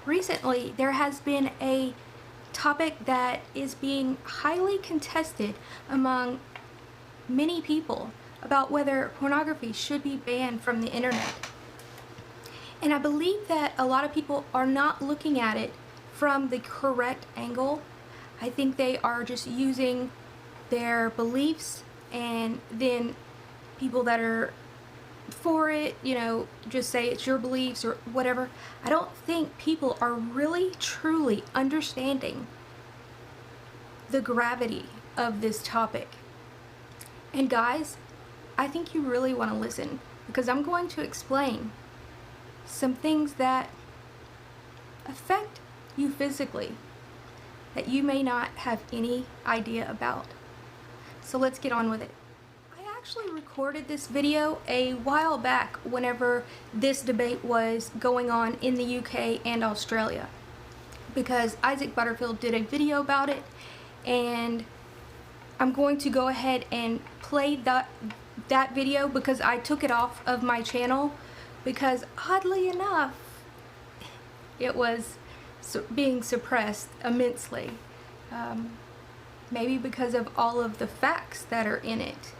recently there has been a topic that is being highly contested among many people about whether pornography should be banned from the internet. And I believe that a lot of people are not looking at it from the correct angle. I think they are just using their beliefs, and then people that are for it, just say it's your beliefs or whatever. I don't think people are really truly understanding the gravity of this topic. And guys, I think you really want to listen, because I'm going to explain some things that affect you physically that you may not have any idea about. So let's get on with it. I actually recorded this video a while back whenever this debate was going on in the UK and Australia, because Isaac Butterfield did a video about it, and I'm going to go ahead and play that video because I took it off of my channel because, oddly enough, it was being suppressed immensely. Maybe because of all of the facts that are in it.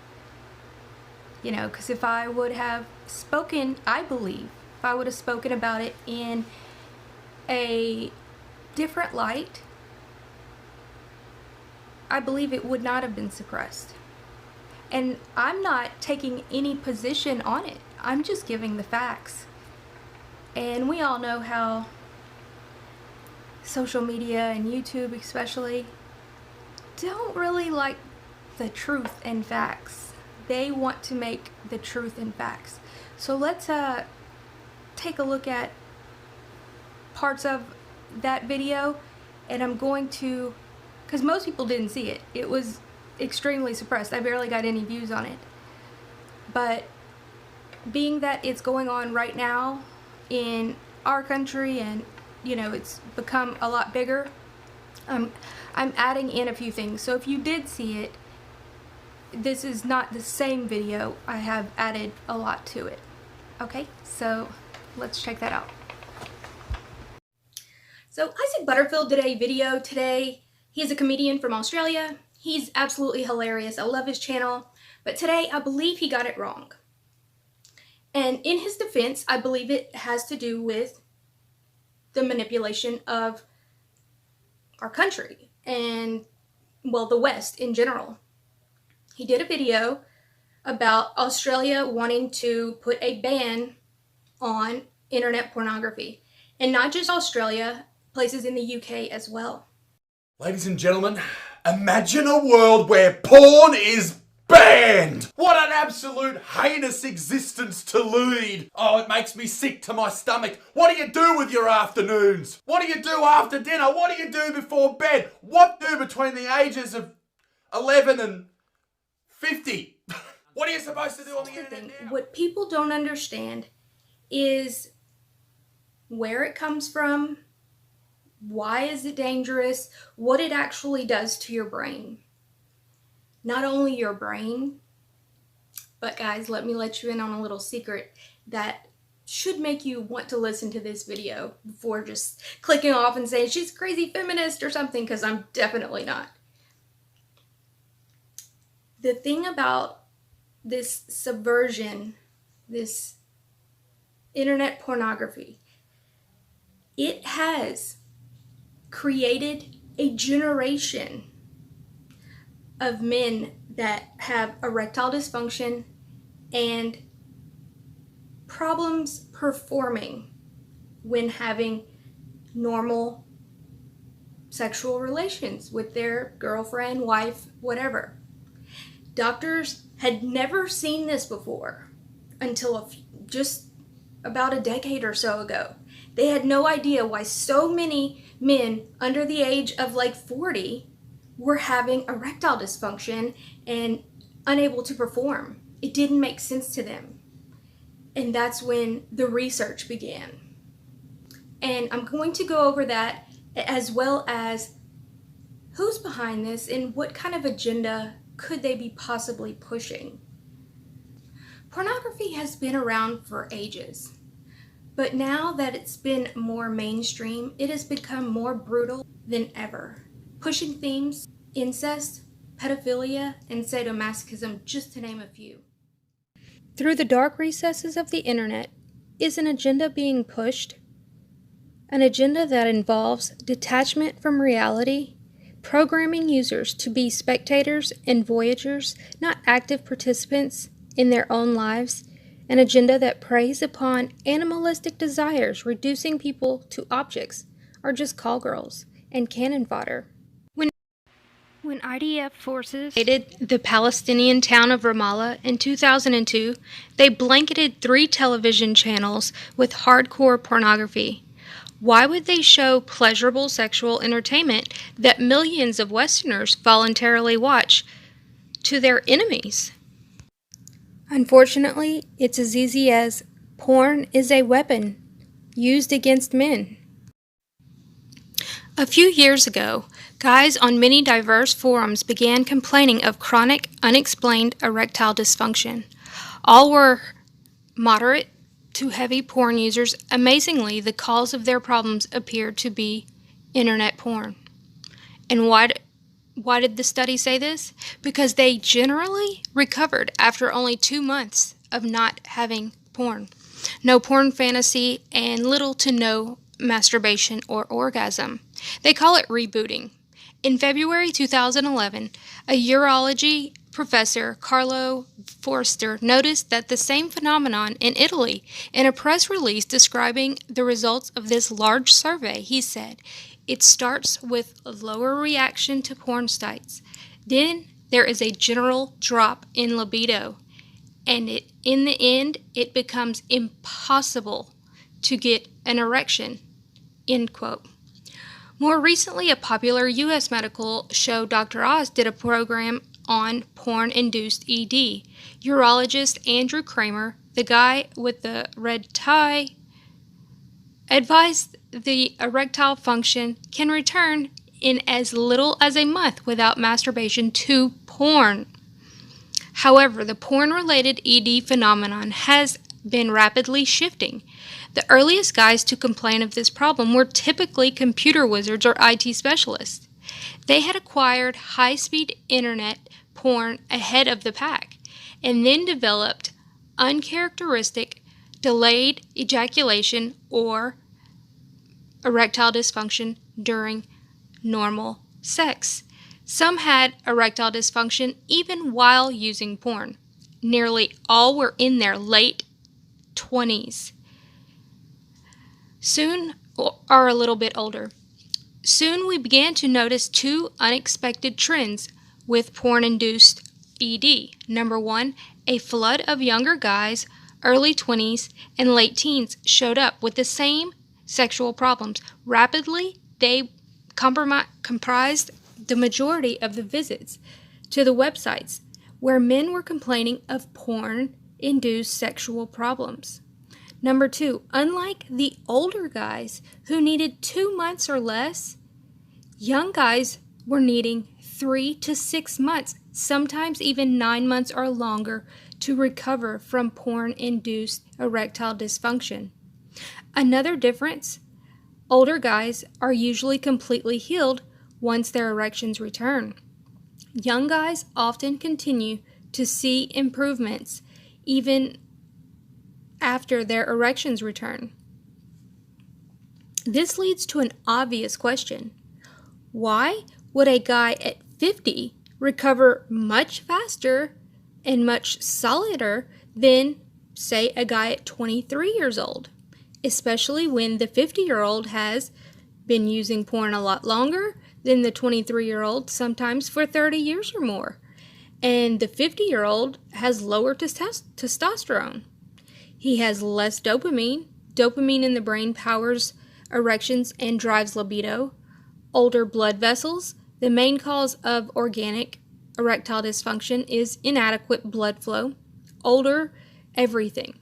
Because if I would have spoken, I believe, if I would have spoken about it in a different light, I believe it would not have been suppressed. And I'm not taking any position on it. I'm just giving the facts. And we all know how social media and YouTube especially don't really like the truth and facts. They want to make the truth and facts. So let's take a look at parts of that video, and I'm going to, because most people didn't see it. It was extremely suppressed. I barely got any views on it. But being that it's going on right now in our country, and it's become a lot bigger, I'm adding in a few things. So if you did see it, this is not the same video. I have added a lot to it. Okay, so let's check that out. So Isaac Butterfield did a video today. He's a comedian from Australia. He's absolutely hilarious. I love his channel. But today, I believe he got it wrong. And in his defense, I believe it has to do with the manipulation of our country and, well, the West in general. He did a video about Australia wanting to put a ban on internet pornography. And not just Australia, places in the UK as well. Ladies and gentlemen, imagine a world where porn is banned! What an absolute heinous existence to lead! Oh, it makes me sick to my stomach. What do you do with your afternoons? What do you do after dinner? What do you do before bed? What do between the ages of 11 and 50? What are you supposed to do on the internet now? What people don't understand is where it comes from, why is it dangerous, what it actually does to your brain. Not only your brain, but guys, let me let you in on a little secret that should make you want to listen to this video before just clicking off and saying she's a crazy feminist or something, because I'm definitely not. The thing about this subversion, this internet pornography, it has created a generation of men that have erectile dysfunction and problems performing when having normal sexual relations with their girlfriend, wife, whatever. Doctors had never seen this before until just about a decade or so ago. They had no idea why so many men under the age of like 40 were having erectile dysfunction and unable to perform. It didn't make sense to them. And that's when the research began. And I'm going to go over that, as well as who's behind this and what kind of agenda could they be possibly pushing. Pornography has been around for ages. But now that it's been more mainstream, it has become more brutal than ever, pushing themes, incest, pedophilia, and sadomasochism, just to name a few. Through the dark recesses of the internet is an agenda being pushed, an agenda that involves detachment from reality, programming users to be spectators and voyagers, not active participants in their own lives, an agenda that preys upon animalistic desires, reducing people to objects or just call girls and cannon fodder. When IDF forces invaded the Palestinian town of Ramallah in 2002, they blanketed 3 television channels with hardcore pornography. Why would they show pleasurable sexual entertainment that millions of Westerners voluntarily watch to their enemies? Unfortunately, it's as easy as porn is a weapon used against men. A few years ago, guys on many diverse forums began complaining of chronic, unexplained erectile dysfunction. All were moderate to heavy porn users. Amazingly, the cause of their problems appeared to be internet porn. And why did the study say this? Because they generally recovered after only 2 months of not having porn. No porn fantasy and little to no masturbation or orgasm. They call it rebooting. In February 2011, a urology professor, Carlo Forster, noticed that the same phenomenon in Italy. In a press release describing the results of this large survey, he said, "It starts with a lower reaction to porn sites. Then there is a general drop in libido, and in the end, it becomes impossible to get an erection." End quote. More recently, a popular U.S. medical show, Dr. Oz, did a program on porn-induced ED. Urologist Andrew Kramer, the guy with the red tie, advised the erectile function can return in as little as a month without masturbation to porn. However, the porn-related ED phenomenon has been rapidly shifting. The earliest guys to complain of this problem were typically computer wizards or IT specialists. They had acquired high-speed internet porn ahead of the pack, and then developed uncharacteristic delayed ejaculation or erectile dysfunction during normal sex. Some had erectile dysfunction even while using porn. Nearly all were in their late 20s. Soon, or a little bit older. Soon we began to notice 2 unexpected trends with porn-induced ED. Number 1, a flood of younger guys, early 20s and late teens, showed up with the same sexual problems. Rapidly, they comprised the majority of the visits to the websites where men were complaining of porn-induced sexual problems. Number 2, unlike the older guys who needed 2 months or less, young guys were needing 3 to 6 months, sometimes even 9 months or longer, to recover from porn-induced erectile dysfunction. Another difference, older guys are usually completely healed once their erections return. Young guys often continue to see improvements even after their erections return. This leads to an obvious question. Why would a guy at 50 recover much faster and much solider than, say, a guy at 23 years old? Especially when the 50-year-old has been using porn a lot longer than the 23-year-old, sometimes for 30 years or more. And the 50-year-old has lower testosterone. He has less dopamine. Dopamine in the brain powers erections and drives libido. Older blood vessels. The main cause of organic erectile dysfunction is inadequate blood flow. Older everything,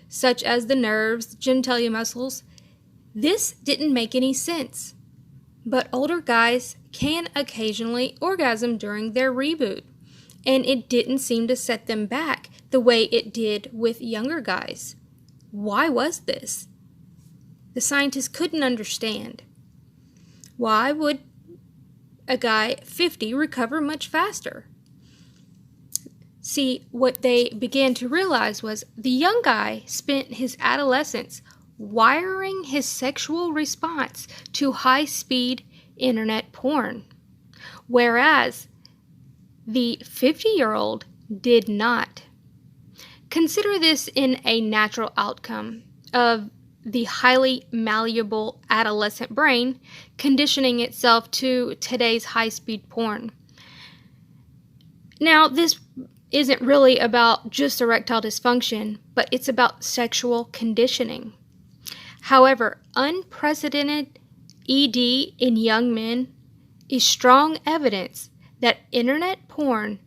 such as the nerves, genitalia muscles. This didn't make any sense. But older guys can occasionally orgasm during their reboot, and it didn't seem to set them back the way it did with younger guys. Why was this? the scientists couldn't understand. Why would a guy 50 recover much faster? See, what they began to realize was the young guy spent his adolescence wiring his sexual response to high-speed internet porn, whereas the 50-year-old did not. Consider this in a natural outcome of the highly malleable adolescent brain conditioning itself to today's high-speed porn. Now, this isn't really about just erectile dysfunction, but it's about sexual conditioning. However, unprecedented ED in young men is strong evidence that internet porn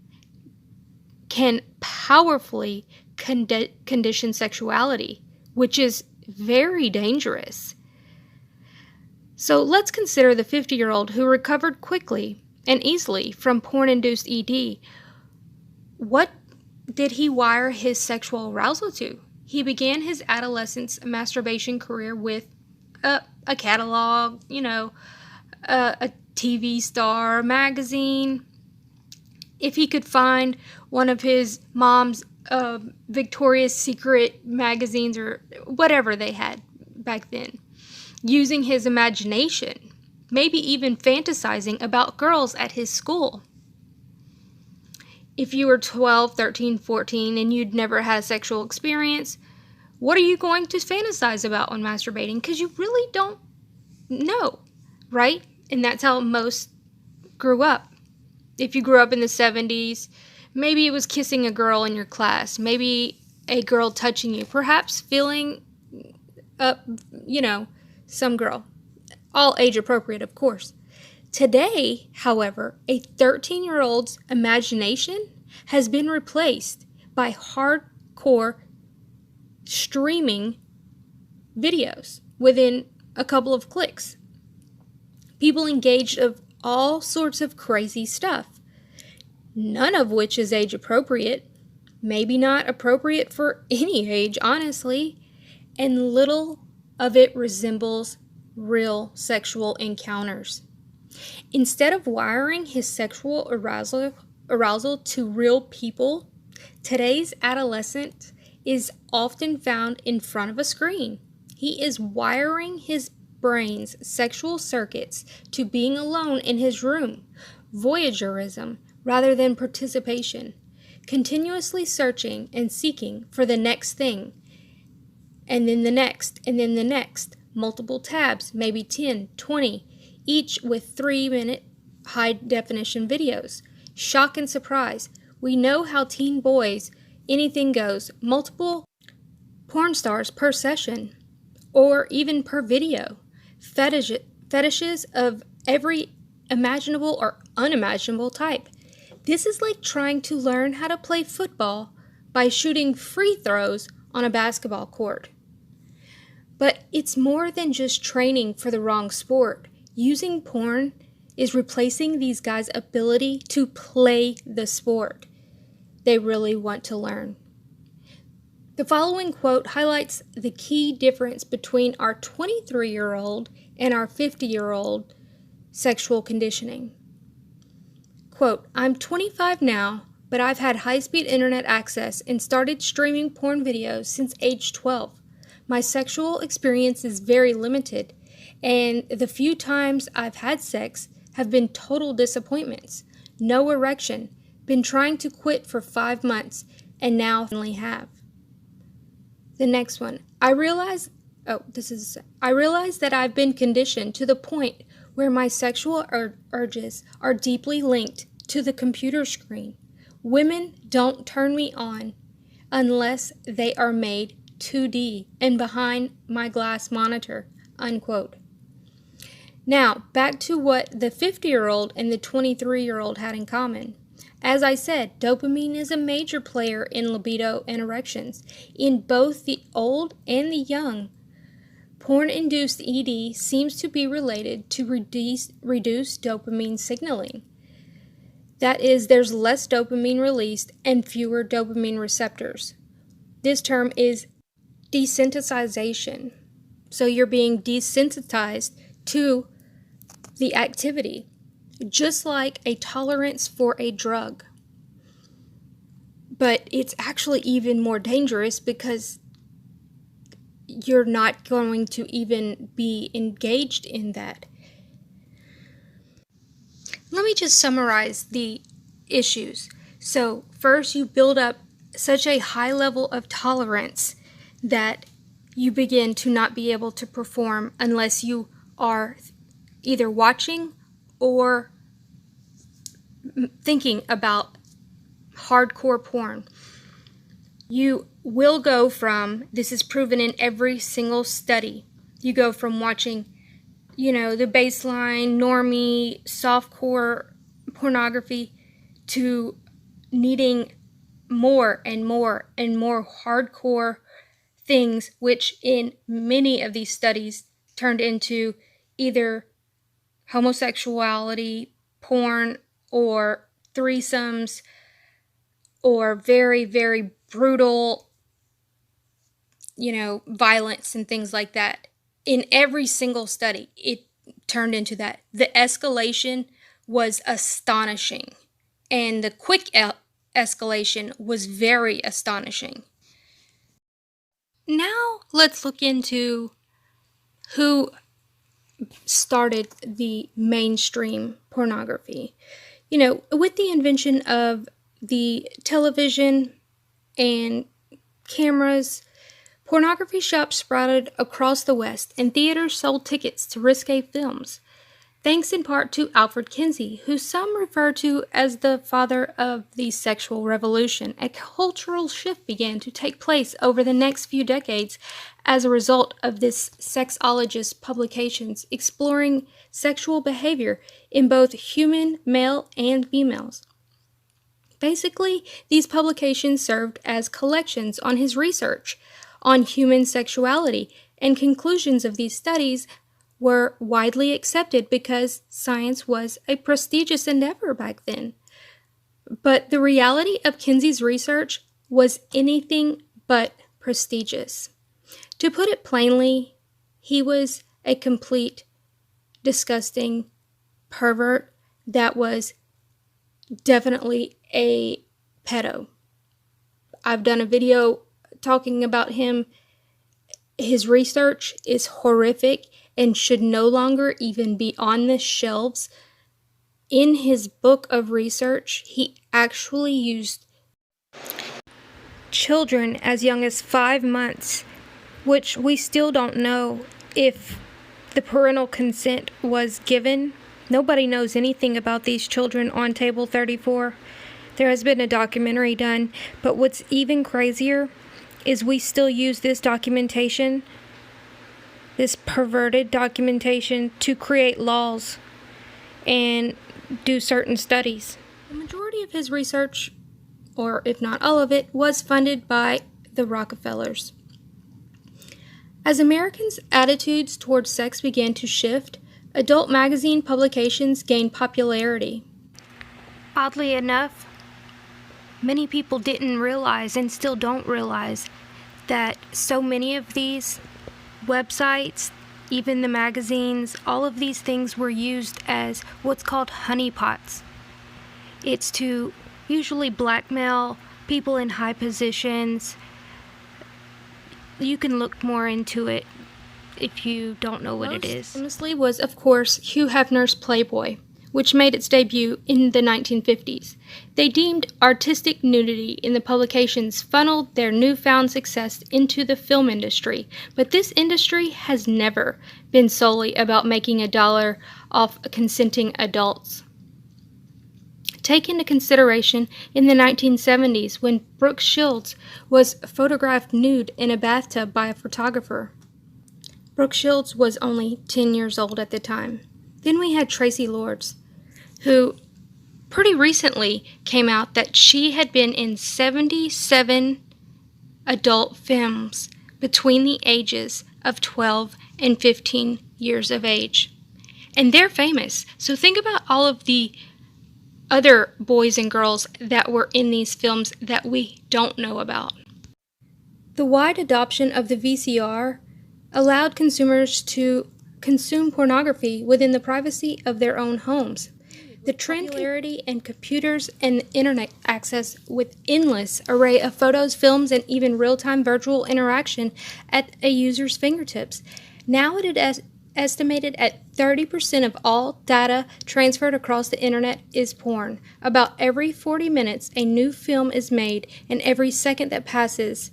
can powerfully condition sexuality, which is very dangerous. So let's consider the 50-year-old who recovered quickly and easily from porn-induced ED. What did he wire his sexual arousal to? He began his adolescence masturbation career with a catalog, a TV star, magazine. If he could find one of his mom's Victoria's Secret magazines or whatever they had back then, using his imagination, maybe even fantasizing about girls at his school. If you were 12, 13, 14, and you'd never had a sexual experience, what are you going to fantasize about when masturbating? Because you really don't know, right? And that's how most grew up. If you grew up in the 70s, maybe it was kissing a girl in your class, maybe a girl touching you, perhaps feeling, some girl. All age appropriate, of course. Today, however, a 13-year-old's imagination has been replaced by hardcore streaming videos within a couple of clicks. People engaged of all sorts of crazy stuff, none of which is age appropriate, maybe not appropriate for any age, honestly, and little of it resembles real sexual encounters. Instead of wiring his sexual arousal to real people, today's adolescent is often found in front of a screen. He is wiring his brain's sexual circuits to being alone in his room, voyeurism rather than participation, continuously searching and seeking for the next thing, and then the next, and then the next, multiple tabs, maybe 10, 20, each with 3-minute high-definition videos. Shock and surprise. We know how teen boys, anything goes, multiple porn stars per session, or even per video. Fetishes of every imaginable or unimaginable type. This is like trying to learn how to play football by shooting free throws on a basketball court. But it's more than just training for the wrong sport. Using porn is replacing these guys' ability to play the sport they really want to learn. The following quote highlights the key difference between our 23-year-old and our 50-year-old sexual conditioning. Quote, "I'm 25 now, but I've had high-speed internet access and started streaming porn videos since age 12. My sexual experience is very limited, and the few times I've had sex have been total disappointments. No erection. Been trying to quit for 5 months, and now finally have." The next one. I realize that I've been conditioned to the point where my sexual urges are deeply linked to the computer screen. Women don't turn me on unless they are made 2D and behind my glass monitor, unquote. Now, back to what the 50-year-old and the 23-year-old had in common. As I said, dopamine is a major player in libido and erections. In both the old and the young, porn-induced ED seems to be related to reduced dopamine signaling. That is, there's less dopamine released and fewer dopamine receptors. This term is desensitization. So you're being desensitized to the activity, just like a tolerance for a drug. But it's actually even more dangerous because you're not going to even be engaged in that. Let me just summarize the issues. So first, you build up such a high level of tolerance that you begin to not be able to perform unless you are either watching or thinking about hardcore porn. You will go from, this is proven in every single study, you go from watching, the baseline, normie, softcore pornography to needing more and more and more hardcore things, which in many of these studies turned into either homosexuality, porn, or threesomes, or very, very brutal, violence and things like that. In every single study, it turned into that. The escalation was astonishing, and the quick escalation was very astonishing. Now, let's look into who started the mainstream pornography. With the invention of the television and cameras, pornography shops sprouted across the West, and theaters sold tickets to risque films, thanks in part to Alfred Kinsey, who some refer to as the father of the sexual revolution. A cultural shift began to take place over the next few decades as a result of this sexologist publications exploring sexual behavior in both human male and females. Basically, these publications served as collections on his research on human sexuality, and conclusions of these studies were widely accepted because science was a prestigious endeavor back then. But the reality of Kinsey's research was anything but prestigious. To put it plainly, he was a complete, disgusting pervert that was definitely a pedo. I've done a video talking about him. His research is horrific and should no longer even be on the shelves. In his book of research, he actually used children as young as 5 months, which we still don't know if the parental consent was given. Nobody knows anything about these children on Table 34. There has been a documentary done, but what's even crazier is we still use this documentation, this perverted documentation, to create laws and do certain studies. The majority of his research, or if not all of it, was funded by the Rockefellers. As Americans' attitudes towards sex began to shift, adult magazine publications gained popularity. Oddly enough, many people didn't realize, and still don't realize, that so many of these websites, even the magazines, all of these things were used as what's called honeypots. It's to usually blackmail people in high positions. You can look more into it if you don't know what it is. Famously was, of course, Hugh Hefner's Playboy, which made its debut in the 1950s. They deemed artistic nudity in the publications funneled their newfound success into the film industry, but this industry has never been solely about making $1 off consenting adults. Take into consideration in the 1970s when Brooke Shields was photographed nude in a bathtub by a photographer. Brooke Shields was only 10 years old at the time. Then we had Tracy Lords, who pretty recently came out that she had been in 77 adult films between the ages of 12 and 15 years of age. And they're famous. So think about all of the other boys and girls that were in these films that we don't know about. The wide adoption of the VCR allowed consumers to consume pornography within the privacy of their own homes. The trend popularity and computers and internet access with endless array of photos, films, and even real-time virtual interaction at a user's fingertips. Now it is estimated at 30% of all data transferred across the internet is porn. About every 40 minutes, a new film is made, and every second that passes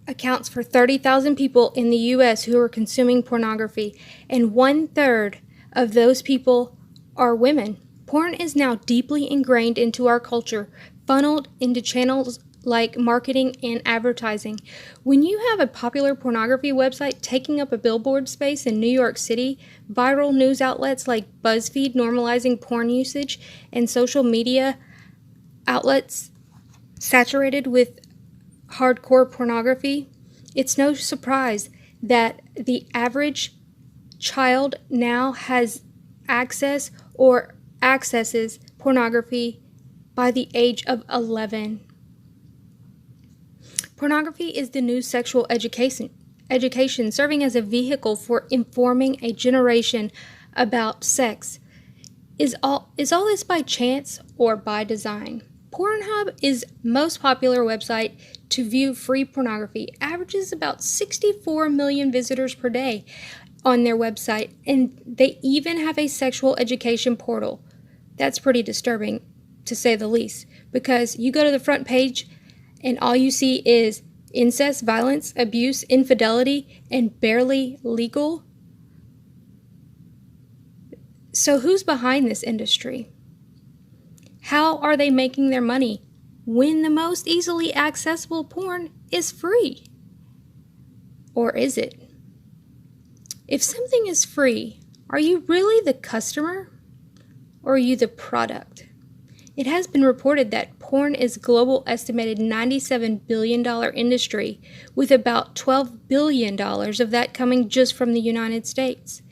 accounts for 30,000 people in the U.S. who are consuming pornography, and 1/3 of those people are women. Porn is now deeply ingrained into our culture, funneled into channels like marketing and advertising. When you have a popular pornography website taking up a billboard space in New York City, viral news outlets like BuzzFeed normalizing porn usage, and social media outlets saturated with hardcore pornography, it's no surprise that the average child now has access or accesses pornography by the age of 11. Pornography is the new sexual education serving as a vehicle for informing a generation about sex. Is all this by chance or by design? Pornhub is most popular website to view free pornography, averages about 64 million visitors per day on their website, and they even have a sexual education portal. That's pretty disturbing, to say the least, because you go to the front page and all you see is incest, violence, abuse, infidelity, and barely legal. So who's behind this industry? How are they making their money when the most easily accessible porn is free? Or is it? If something is free, are you really the customer or are you the product? It has been reported that porn is a global estimated $97 billion industry, with about $12 billion of that coming just from the United States.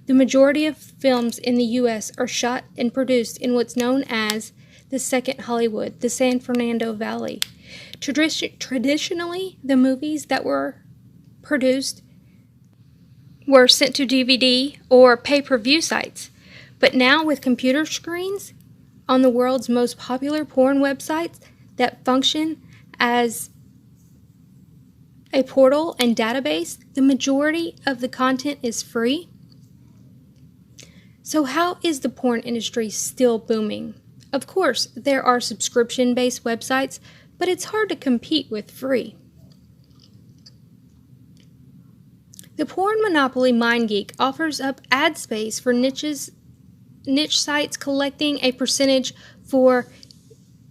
The majority of films in the U.S. are shot and produced in what's known as the Second Hollywood, the San Fernando Valley. Traditionally, the movies that were produced were sent to DVD or pay-per-view sites. But now with computer screens on the world's most popular porn websites that function as a portal and database, the majority of the content is free. So how is the porn industry still booming? Of course, there are subscription-based websites, but it's hard to compete with free. The porn monopoly MindGeek offers up ad space for niche sites, collecting a percentage for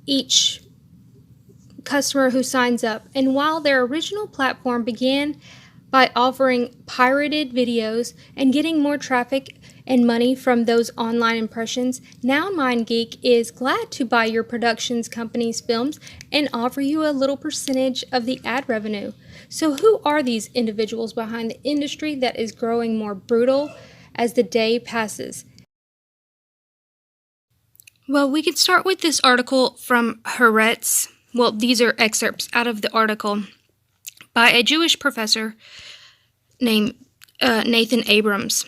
each customer who signs up. And while their original platform began by offering pirated videos and getting more traffic and money from those online impressions, now MindGeek is glad to buy your productions company's films and offer you a little percentage of the ad revenue. So who are these individuals behind the industry that is growing more brutal as the day passes? Well, we could start with this article from Haaretz. Well, these are excerpts out of the article by a Jewish professor named Nathan Abrams.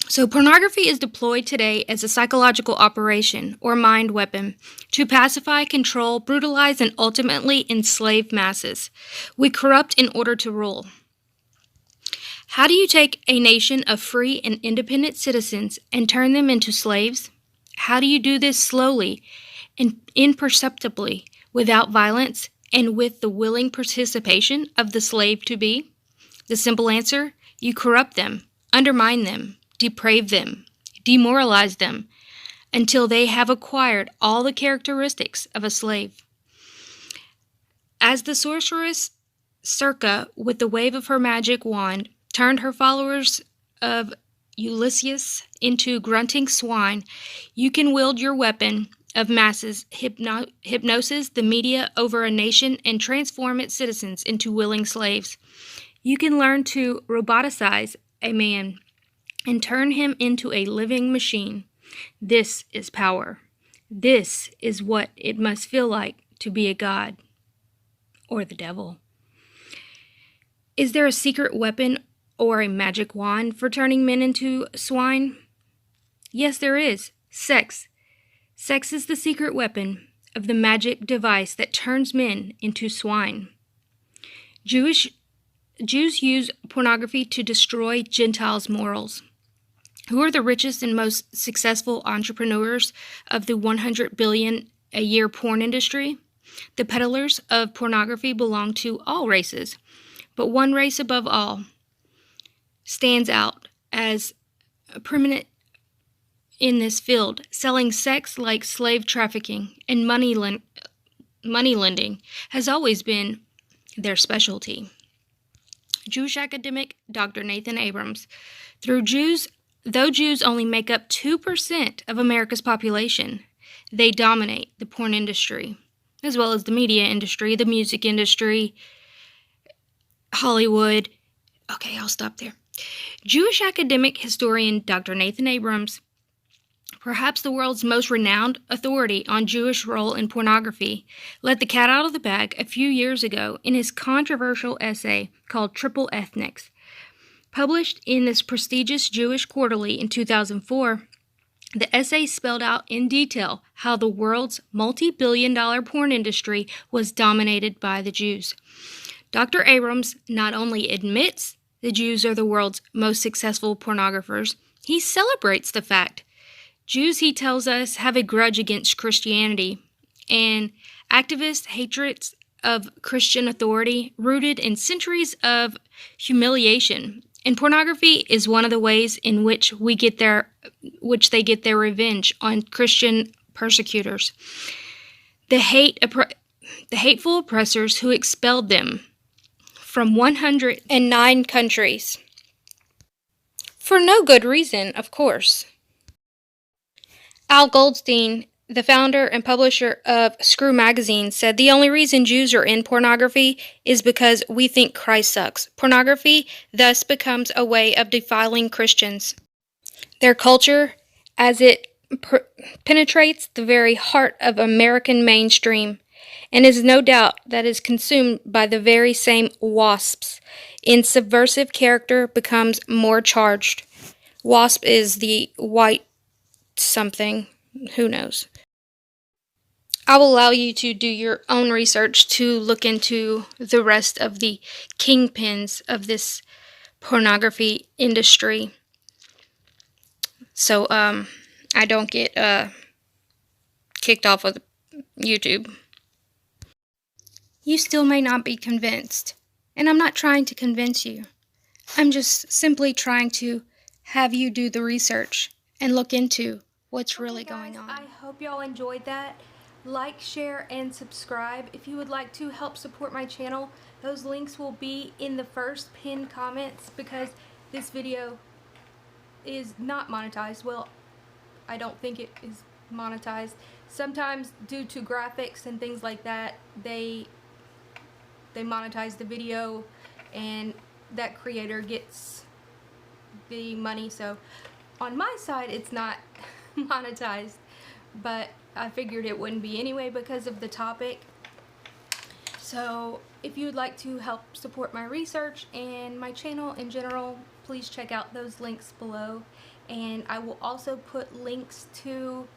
So pornography is deployed today as a psychological operation or mind weapon to pacify, control, brutalize, and ultimately enslave masses. We corrupt in order to rule. How do you take a nation of free and independent citizens and turn them into slaves? How do you do this slowly and imperceptibly, without violence, and with the willing participation of the slave-to-be? The simple answer: you corrupt them, undermine them, deprave them, demoralize them, until they have acquired all the characteristics of a slave. As the sorceress Circe, with the wave of her magic wand, turned her followers of Ulysses into grunting swine, you can wield your weapon of masses hypnosis the media over a nation and transform its citizens into willing slaves. You can learn to roboticize a man and turn him into a living machine. This is power. This is what it must feel like to be a god or the devil. Is there a secret weapon or a magic wand for turning men into swine? Yes, there is. Sex. Sex is the secret weapon of the magic device that turns men into swine. Jews use pornography to destroy Gentiles' morals. Who are the richest and most successful entrepreneurs of the 100 billion a year porn industry? The peddlers of pornography belong to all races, but one race above all stands out as prominent in this field, selling sex like slave trafficking and money lending has always been their specialty. Jewish academic Dr. Nathan Abrams. Though Jews only make up 2% of America's population, they dominate the porn industry, as well as the media industry, the music industry, Hollywood. Okay, I'll stop there. Jewish academic historian Dr. Nathan Abrams, perhaps the world's most renowned authority on Jewish role in pornography, let the cat out of the bag a few years ago in his controversial essay called Triple Ethnics. Published in this prestigious Jewish quarterly in 2004, the essay spelled out in detail how the world's multi-billion-dollar porn industry was dominated by the Jews. Dr. Abrams not only admits the Jews are the world's most successful pornographers, he celebrates the fact. Jews, he tells us, have a grudge against Christianity and activist hatreds of Christian authority rooted in centuries of humiliation. And pornography is one of the ways in which they get their revenge on Christian persecutors. The hateful oppressors who expelled them from 109 countries. For no good reason, of course. Al Goldstein, the founder and publisher of Screw Magazine, said the only reason Jews are in pornography is because we think Christ sucks. Pornography thus becomes a way of defiling Christians. Their culture, as it penetrates the very heart of American mainstream, and is no doubt that is consumed by the very same wasps, in subversive character becomes more charged. Wasp is the white something, who knows. I will allow you to do your own research to look into the rest of the kingpins of this pornography industry, so I don't get kicked off of YouTube. You still may not be convinced, and I'm not trying to convince you. I'm just simply trying to have you do the research and look into what's really going on. I hope y'all enjoyed that. Like, share, and subscribe. If you would like to help support my channel, those links will be in the first pinned comments because this video is not monetized. Well, I don't think it is monetized. Sometimes due to graphics and things like that, they monetize the video and that creator gets the money. So on my side it's not monetized, but I figured it wouldn't be anyway because of the topic. So if you would like to help support my research and my channel in general, please check out those links below, and I will also put links to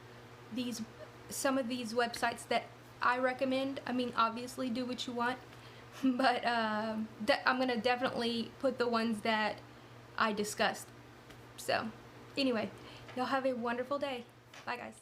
some of these websites that I recommend. I mean, obviously do what you want, but I'm gonna definitely put the ones that I discussed. So anyway, y'all have a wonderful day. Bye guys.